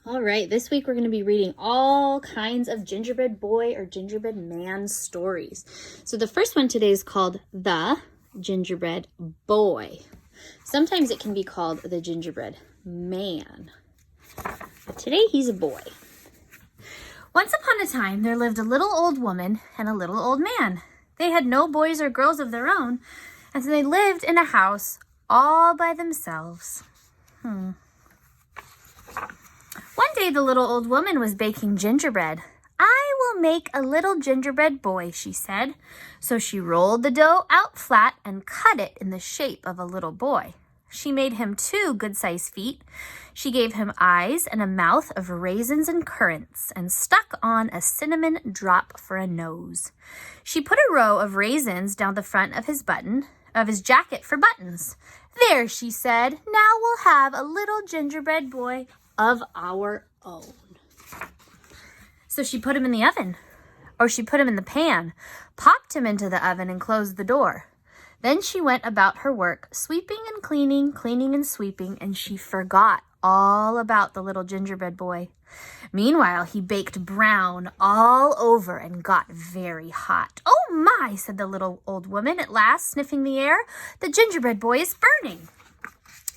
All right, this week we're going to be reading all kinds of gingerbread boy or gingerbread man stories. So the first one today is called The Gingerbread Boy. Sometimes it can be called the Gingerbread Man. But today he's a boy. Once upon a time, there lived a little old woman and a little old man. They had no boys or girls of their own, and so they lived in a house all by themselves. One day the little old woman was baking gingerbread. "I will make a little gingerbread boy," she said. So she rolled the dough out flat and cut it in the shape of a little boy. She made him 2 good-sized feet. She gave him eyes and a mouth of raisins and currants and stuck on a cinnamon drop for a nose. She put a row of raisins down the front of his jacket for buttons. "There," she said, "now we'll have a little gingerbread boy of our own." So she put him in the oven, or she put him in the pan, popped him into the oven and closed the door. Then she went about her work, sweeping and cleaning, cleaning and sweeping, and she forgot all about the little gingerbread boy. Meanwhile, he baked brown all over and got very hot. "Oh my," said the little old woman at last, sniffing the air, "the gingerbread boy is burning."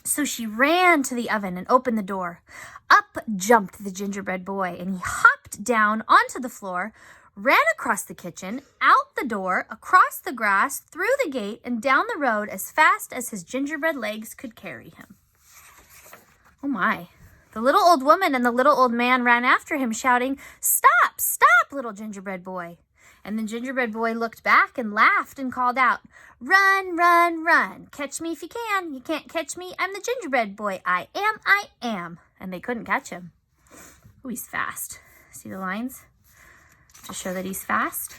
So she ran to the oven and opened the door. Up jumped the gingerbread boy, and he hopped down onto the floor, ran across the kitchen, out the door, across the grass, through the gate, and down the road as fast as his gingerbread legs could carry him. Oh my. The little old woman and the little old man ran after him, shouting, "Stop, stop, little gingerbread boy." And the gingerbread boy looked back and laughed and called out, "Run, run, run. Catch me if you can. You can't catch me. I'm the gingerbread boy. I am, I am." And they couldn't catch him. Oh, he's fast. See the lines? To show that he's fast.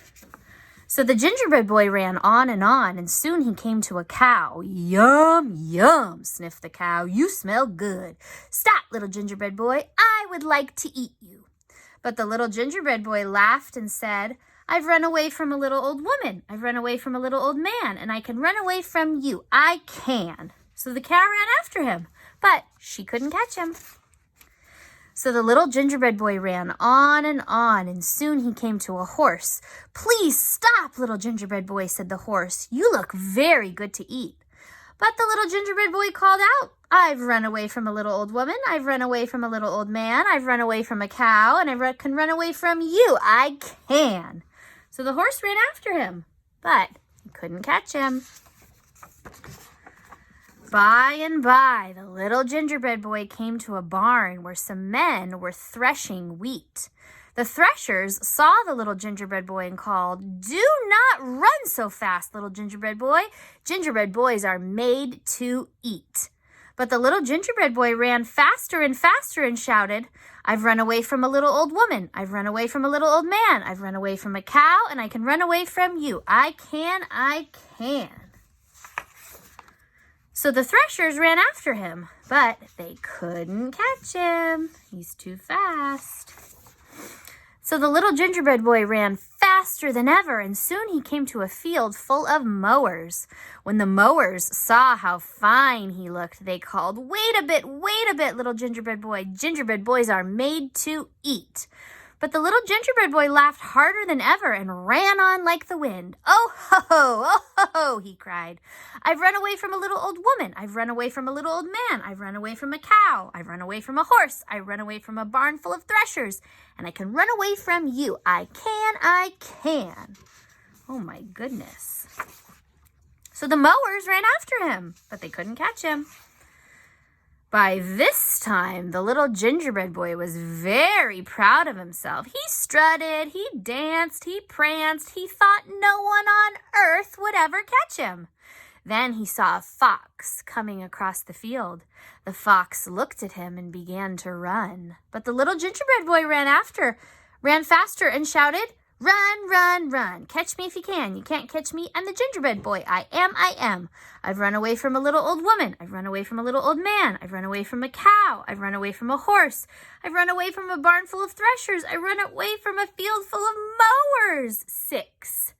So the gingerbread boy ran on, and soon he came to a cow. "Yum, yum," sniffed the cow. "You smell good. Stop, little gingerbread boy. I would like to eat you." But the little gingerbread boy laughed and said, "I've run away from a little old woman. I've run away from a little old man, and I can run away from you. I can." So the cow ran after him, but she couldn't catch him. So the little gingerbread boy ran on, and soon he came to a horse. "Please stop, little gingerbread boy," said the horse. "You look very good to eat." But the little gingerbread boy called out, "I've run away from a little old woman. I've run away from a little old man. I've run away from a cow, and I can run away from you. I can." So the horse ran after him, but he couldn't catch him. By and by, the little gingerbread boy came to a barn where some men were threshing wheat. The threshers saw the little gingerbread boy and called, "Do not run so fast, little gingerbread boy. Gingerbread boys are made to eat." But the little gingerbread boy ran faster and faster and shouted, "I've run away from a little old woman. I've run away from a little old man. I've run away from a cow, and I can run away from you. I can, I can." So the threshers ran after him, but they couldn't catch him. He's too fast. So the little gingerbread boy ran faster than ever, and soon he came to a field full of mowers. When the mowers saw how fine he looked, they called, wait a bit, little gingerbread boy. Gingerbread boys are made to eat." But the little gingerbread boy laughed harder than ever and ran on like the wind. "Oh ho ho," he cried. "I've run away from a little old woman. I've run away from a little old man. I've run away from a cow. I've run away from a horse. I've run away from a barn full of threshers. And I can run away from you. I can, I can." Oh my goodness. So the mowers ran after him, but they couldn't catch him. By this time, the little gingerbread boy was very proud of himself. He strutted, he danced, he pranced. He thought no one on earth would ever catch him. Then he saw a fox coming across the field. The fox looked at him and began to run. But the little gingerbread boy ran faster and shouted, "Run, run, run. Catch me if you can. You can't catch me. I'm the gingerbread boy. I am, I am. I've run away from a little old woman. I've run away from a little old man. I've run away from a cow. I've run away from a horse. I've run away from a barn full of threshers. I run away from a field full of mowers." 6.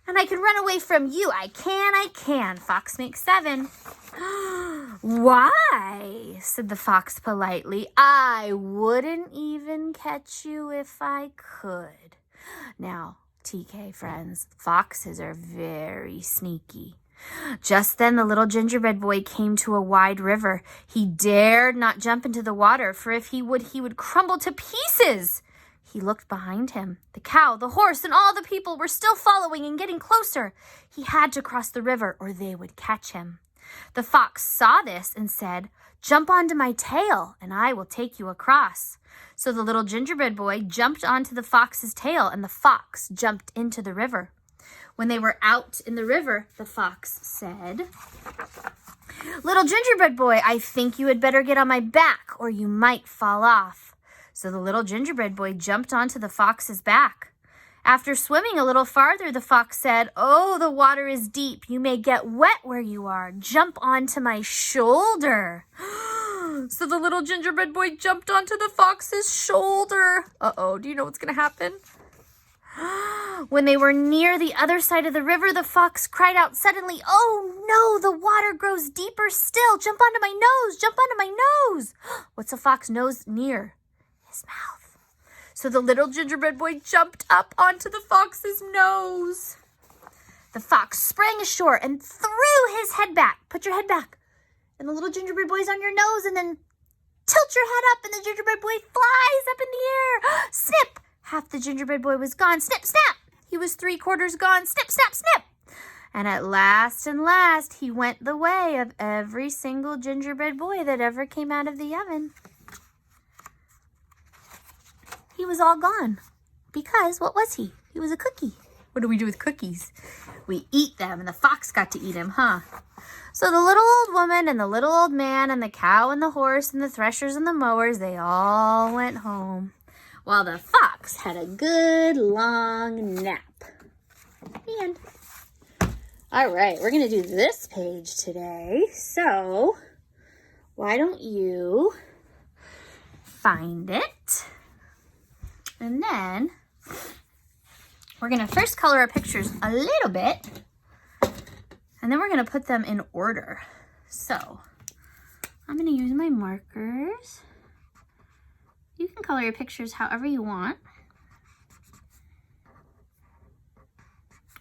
And I can run away from you. I can. Fox makes 7. Why? Said the fox politely. I wouldn't even catch you if I could. Now, TK friends, foxes are very sneaky. Just then the little gingerbread boy came to a wide river. He dared not jump into the water, for if he would crumble to pieces. He looked behind him. The cow, the horse, and all the people were still following and getting closer. He had to cross the river or they would catch him. The fox saw this and said, "Jump onto my tail and I will take you across." So the little gingerbread boy jumped onto the fox's tail and the fox jumped into the river. When they were out in the river, the fox said, "Little gingerbread boy, I think you had better get on my back or you might fall off." So the little gingerbread boy jumped onto the fox's back. After swimming a little farther, the fox said, "Oh, the water is deep. You may get wet where you are. Jump onto my shoulder." So the little gingerbread boy jumped onto the fox's shoulder. Uh-oh, do you know what's going to happen? When they were near the other side of the river, the fox cried out suddenly, "Oh no, the water grows deeper still. Jump onto my nose, jump onto my nose." What's a fox's nose near? His mouth. So the little gingerbread boy jumped up onto the fox's nose. The fox sprang ashore and threw his head back. Put your head back. And the little gingerbread boy's on your nose, and then tilt your head up and the gingerbread boy flies up in the air. Snip! Half the gingerbread boy was gone. Snip, snap! He was 3/4 gone. Snip, snap, snip! And at last he went the way of every single gingerbread boy that ever came out of the oven. He was all gone. Because, what was he? He was a cookie. What do we do with cookies? We eat them, and the fox got to eat him, huh? So the little old woman and the little old man and the cow and the horse and the threshers and the mowers, they all went home, while the fox had a good long nap. The end. All right, we're going to do this page today. So why don't you find it? And then we're going to first color our pictures a little bit, and then we're going to put them in order. So I'm going to use my markers. You can color your pictures however you want.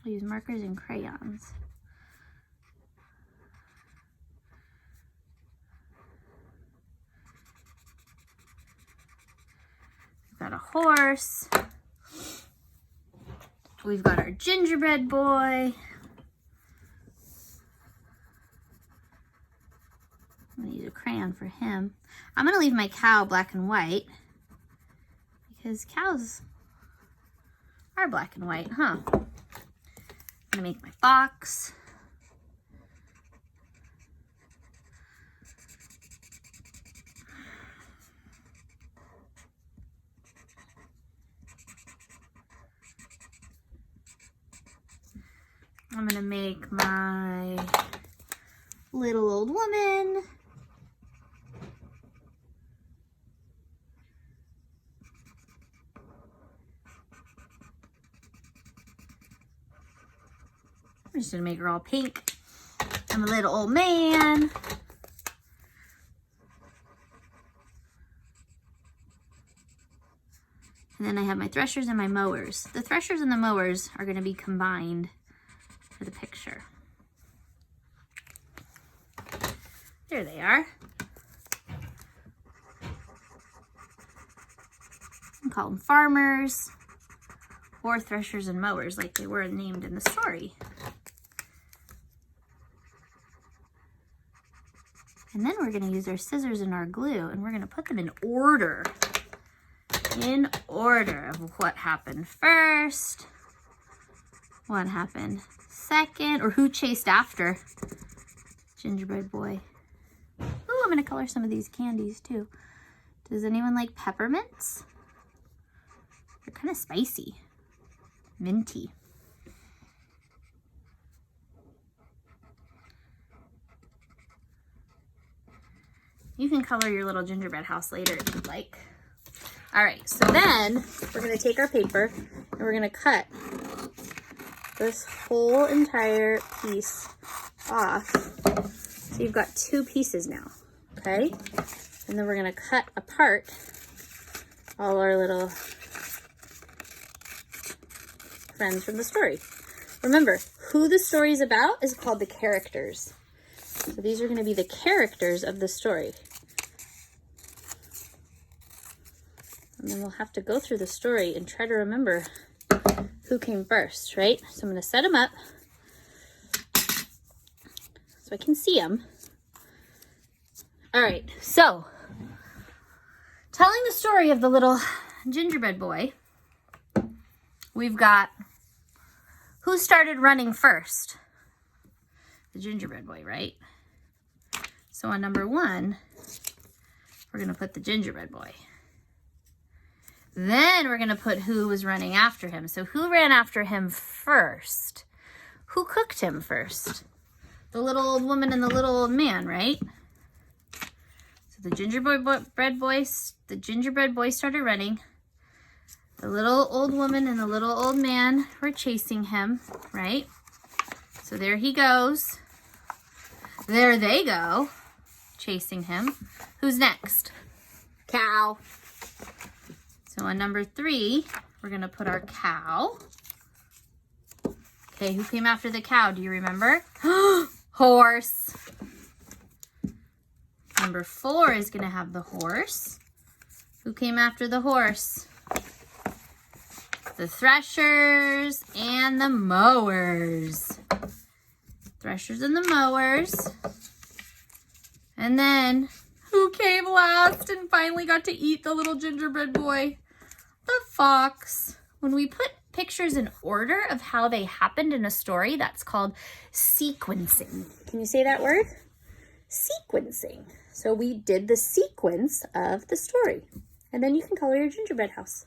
I'll use markers and crayons. We've got a horse. We've got our gingerbread boy. I'm going to use a crayon for him. I'm going to leave my cow black and white because cows are black and white, huh? I'm going to make my fox. I'm going to make my little old woman. I'm just going to make her all pink. I'm a little old man. And then I have my threshers and my mowers. The threshers and the mowers are going to be combined for the picture. There they are. You can call them farmers or threshers and mowers like they were named in the story. And then we're going to use our scissors and our glue, and we're going to put them in order. In order of what happened first, what happened second, or who chased after gingerbread boy. Ooh, I'm going to color some of these candies too. Does anyone like peppermints? They're kind of spicy, minty. You can color your little gingerbread house later if you'd like. All right, so then we're going to take our paper and we're going to cut this whole entire piece off. So you've got 2 pieces now, okay? And then we're gonna cut apart all our little friends from the story. Remember, who the story is about is called the characters. So these are gonna be the characters of the story. And then we'll have to go through the story and try to remember who came first, right? So I'm gonna set them up so I can see them. All right, so telling the story of the little gingerbread boy, we've got who started running first? The gingerbread boy, right? So on number 1, we're gonna put the gingerbread boy. Then we're gonna put who was running after him. So who ran after him first? Who cooked him first? The little old woman and the little old man, right? So the gingerbread boy started running. The little old woman and the little old man were chasing him, right? So there he goes. There they go, chasing him. Who's next? Cow. So on number 3, we're gonna put our cow. Okay, who came after the cow? Do you remember? Horse. Number 4 is gonna have the horse. Who came after the horse? The threshers and the mowers. Threshers and the mowers. And then who came last and finally got to eat the little gingerbread boy? The fox. When we put pictures in order of how they happened in a story, that's called sequencing. Can you say that word? Sequencing. So we did the sequence of the story. And then you can color your gingerbread house.